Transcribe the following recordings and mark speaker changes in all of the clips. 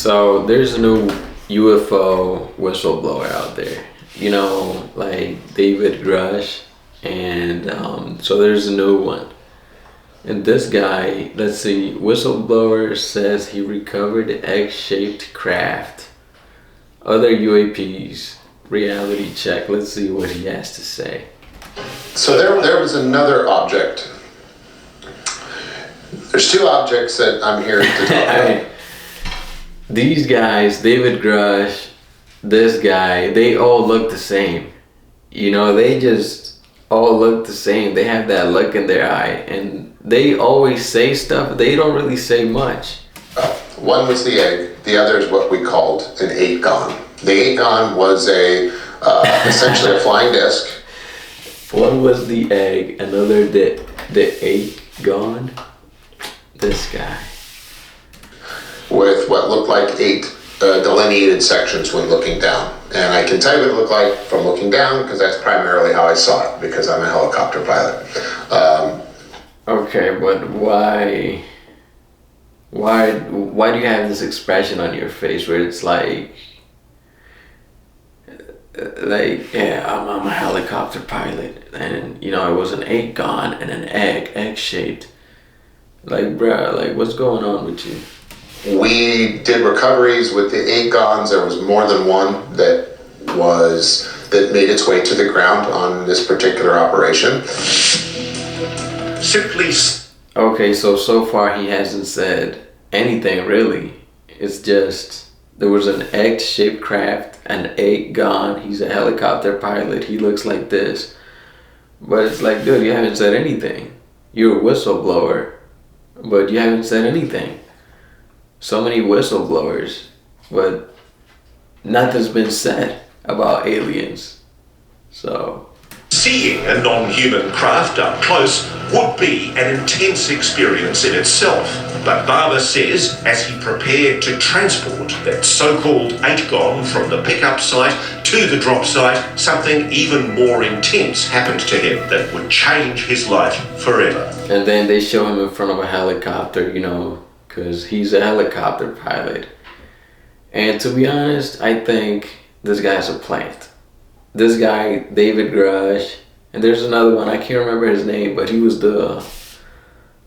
Speaker 1: So there's a new UFO whistleblower out there, like David Grush, and so there's a new one. And this guy, let's see, whistleblower says he recovered egg-shaped craft, other UAPs, reality check. Let's see what he has to say.
Speaker 2: So there was another object. There's two objects that I'm here to talk about.
Speaker 1: These guys, David Grush, this guy, they all look the same. They just all look the same. They have that look in their eye, and they always say stuff. They don't really say much.
Speaker 2: One was the egg. The other is what we called an 8-gon. The 8-gon was essentially a flying disc.
Speaker 1: One was the egg, another the 8-gon. This guy.
Speaker 2: With what looked like 8 delineated sections when looking down. And I can tell you what it looked like from looking down because that's primarily how I saw it, because I'm a helicopter pilot.
Speaker 1: Okay, but why do you have this expression on your face where it's like, yeah, I'm a helicopter pilot, and it was an 8-gon and an egg-shaped. Like, bruh, like, what's going on with you?
Speaker 2: We did recoveries with the 8-gons. There was more than one that made its way to the ground on this particular operation.
Speaker 1: Okay, so far he hasn't said anything really. It's just there was an egg-shaped craft, an 8-gon. He's a helicopter pilot. He looks like this, but it's like, dude, you haven't said anything. You're a whistleblower, but you haven't said anything. So many whistleblowers, but nothing's been said about aliens. So
Speaker 3: seeing a non-human craft up close would be an intense experience in itself. But Barber says as he prepared to transport that so-called 8-gon from the pickup site to the drop site, something even more intense happened to him that would change his life forever.
Speaker 1: And then they show him in front of a helicopter, because he's a helicopter pilot. And to be honest, I think this guy's a plant. This guy, David Grush, and there's another one, I can't remember his name, but he was the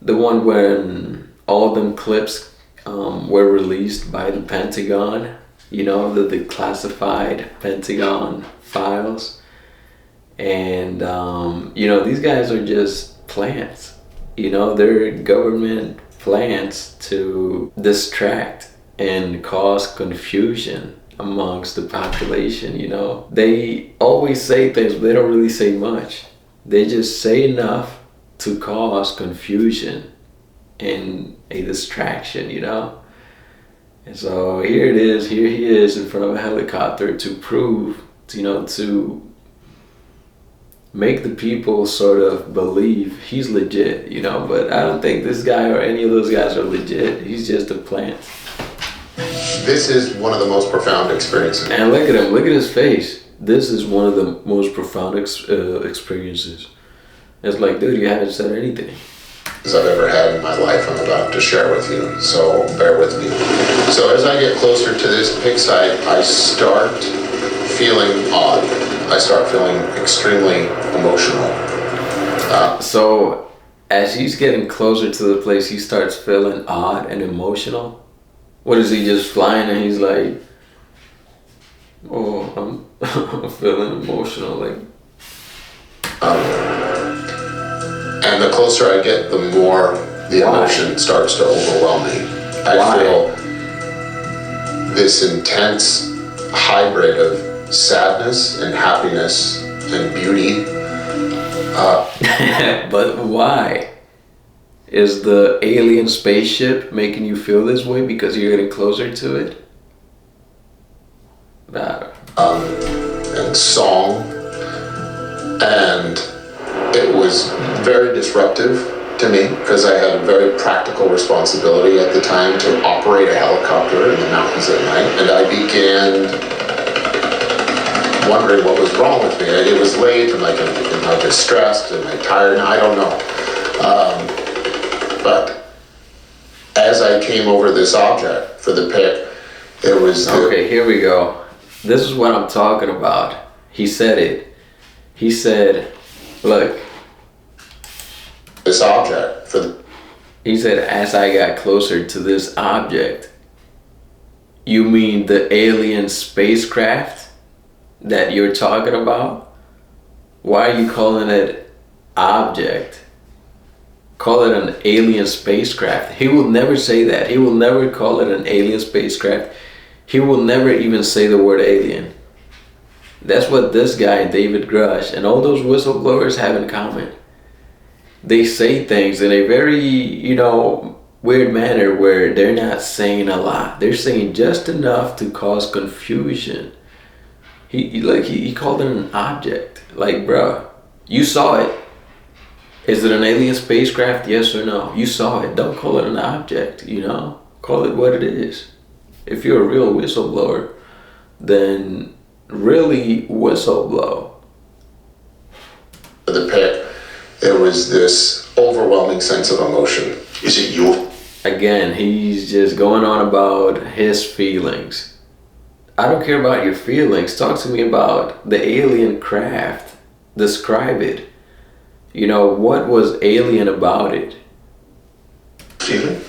Speaker 1: one when all them clips were released by the Pentagon, the classified Pentagon files. And, these guys are just plants. They're government plants to distract and cause confusion amongst the population. They always say things, but they don't really say much. They just say enough to cause confusion and a distraction, And so here he is in front of a helicopter to prove, to make the people sort of believe he's legit, but I don't think this guy or any of those guys are legit. He's just a plant.
Speaker 2: This is one of the most profound experiences.
Speaker 1: And look at him, look at his face. This is one of the most profound experiences. It's like, dude, you haven't said anything.
Speaker 2: As I've ever had in my life, I'm about to share with you, so bear with me. So as I get closer to this pig site, I start feeling odd. I start feeling extremely emotional.
Speaker 1: So as he's getting closer to the place, he starts feeling odd and emotional. What is he just flying and he's like, oh, I'm feeling emotional, like.
Speaker 2: And the closer I get, the more the emotion starts to overwhelm me. I feel this intense hybrid of sadness and happiness and beauty.
Speaker 1: But why? Is the alien spaceship making you feel this way because you're getting closer to it?
Speaker 2: And song. And it was very disruptive to me because I had a very practical responsibility at the time to operate a helicopter in the mountains at night. And I began wondering what was wrong with me. It was late, and am I distressed? Am I tired? I don't know. But as I came over this object for the pick, It was
Speaker 1: okay, here we go. This is what I'm talking about. He said it. He said, look.
Speaker 2: This object
Speaker 1: He said, as I got closer to this object. You mean the alien spacecraft that you're talking about? Why are you calling it object? Call it an alien spacecraft. He will never say that. He will never call it an alien spacecraft. He will never even say the word alien. That's what this guy, David Grush, and all those whistleblowers have in common. They say things in a very, weird manner where they're not saying a lot. They're saying just enough to cause confusion. He called it an object. Like, bruh, you saw it. Is it an alien spacecraft? Yes or no? You saw it. Don't call it an object, Call it what it is. If you're a real whistleblower, then really whistleblow.
Speaker 2: The pit, there was this overwhelming sense of emotion.
Speaker 3: Is it your...
Speaker 1: Again, he's just going on about his feelings. I don't care about your feelings. Talk to me about the alien craft. Describe it. What was alien about it?
Speaker 3: feeling?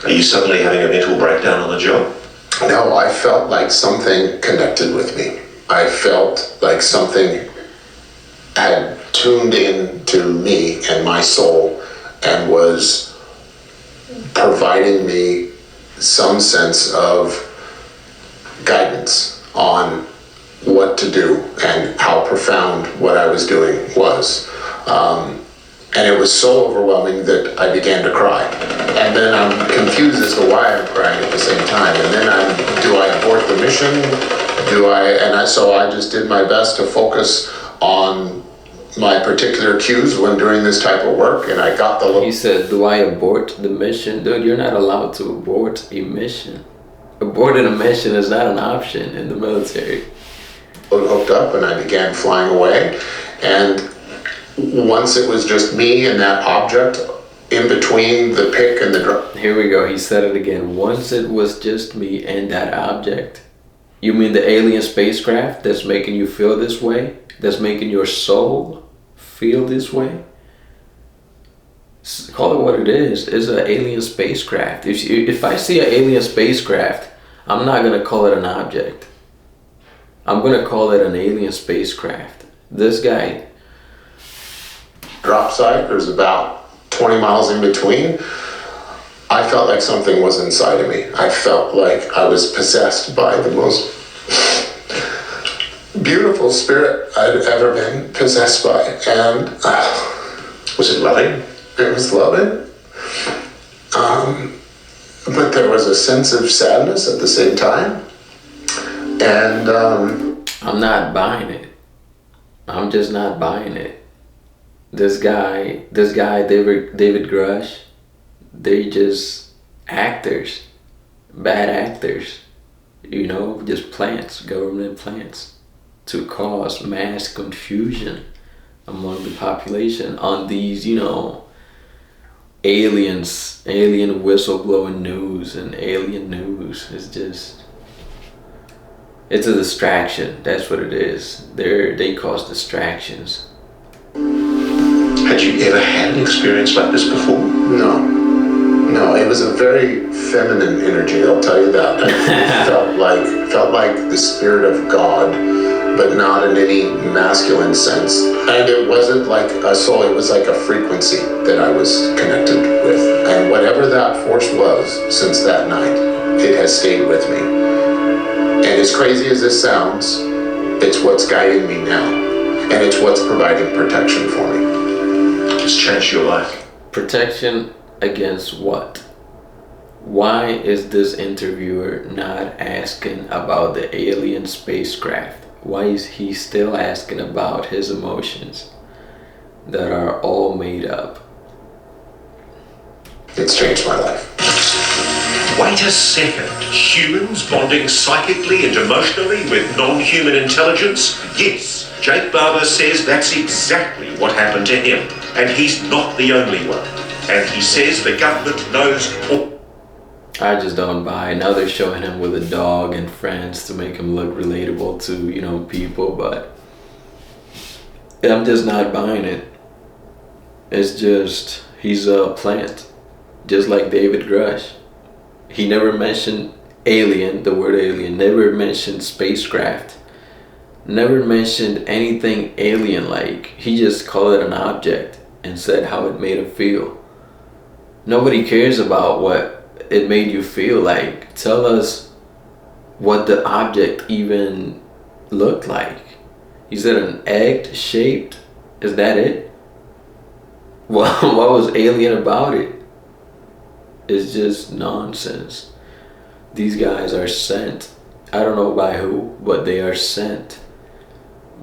Speaker 3: Are you suddenly having a mental breakdown on the job?
Speaker 2: No, I felt like something connected with me. I felt like something had tuned in to me and my soul and was providing me some sense of guidance on what to do and how profound what I was doing was. And it was so overwhelming that I began to cry. And then I'm confused as to why I'm crying at the same time. And then do I abort the mission? So I just did my best to focus on my particular cues when doing this type of work, and I got the look.
Speaker 1: He said, do I abort the mission? Dude, you're not allowed to abort a mission. Aborting a mission is not an option in the military.
Speaker 2: Hooked up, and I began flying away. And once it was just me and that object in between the pick and the drop.
Speaker 1: Here we go. He said it again. Once it was just me and that object. You mean the alien spacecraft that's making you feel this way? That's making your soul feel this way? Call it what it is. It's an alien spacecraft. If I see an alien spacecraft, I'm not going to call it an object. I'm going to call it an alien spacecraft. This guy.
Speaker 2: Drop site, there's about 20 miles in between. I felt like something was inside of me. I felt like I was possessed by the most beautiful spirit I'd ever been possessed by. And
Speaker 3: was it loving?
Speaker 2: It was loving. But there was a sense of sadness at the same time. And
Speaker 1: I'm not buying it. I'm just not buying it. This guy, David Grush, they just actors, bad actors, just plants, government plants, to cause mass confusion among the population on these, aliens, alien whistleblowing news and alien news. It's a distraction. That's what it is. They cause distractions.
Speaker 3: Had you ever had an experience like this before?
Speaker 2: No, it was a very feminine energy, I'll tell you that. It felt like the spirit of God, but not in any masculine sense. And it wasn't like a soul, it was like a frequency that I was connected with. And whatever that force was since that night, it has stayed with me. And as crazy as this sounds, it's what's guiding me now. And it's what's providing protection for me.
Speaker 3: It's changed your life.
Speaker 1: Protection against what? Why is this interviewer not asking about the alien spacecraft? Why is he still asking about his emotions that are all made up?
Speaker 2: It's changed my life.
Speaker 3: Wait a second. Humans bonding psychically and emotionally with non-human intelligence? Yes, Jake Barber says that's exactly what happened to him. And he's not the only one. And he says the government knows all.
Speaker 1: I just don't buy it. Now they're showing him with a dog and friends to make him look relatable to, people, but I'm just not buying it. It's just, he's a plant, just like David Grush. He never mentioned alien, the word alien, never mentioned spacecraft, never mentioned anything alien-like. He just called it an object and said how it made him feel. Nobody cares about what it made you feel like. Tell us what the object even looked like. He said an egg shaped. Is that it? Well, what was alien about it? It's just nonsense. These guys are sent. I don't know by who, but they are sent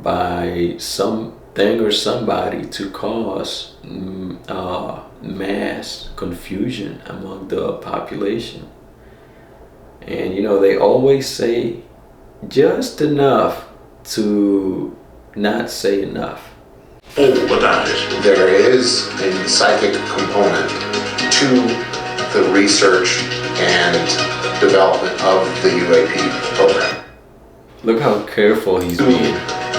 Speaker 1: by something or somebody to cause mass confusion among the population. And they always say just enough to not say enough.
Speaker 3: All about it.
Speaker 2: There is a psychic component to the research and development of the UAP program.
Speaker 1: Look how careful he's being.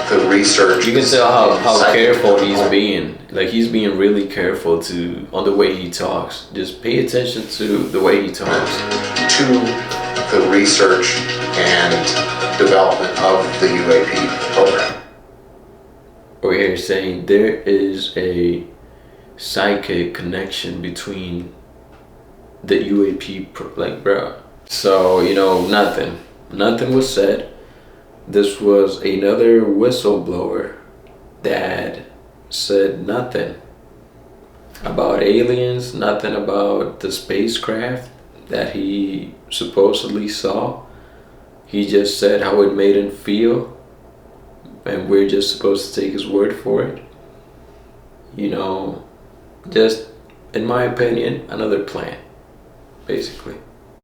Speaker 2: The research.
Speaker 1: You can tell how careful he's being. Like, he's being really careful on the way he talks. Just pay attention to the way he talks.
Speaker 2: To the research and development of the UAP program.
Speaker 1: We're here saying there is a psychic connection between the UAP, bro. So, nothing was said. This was another whistleblower that said nothing about aliens, nothing about the spacecraft that he supposedly saw. He just said how it made him feel, and we're just supposed to take his word for it. Just, in my opinion, another plan, basically.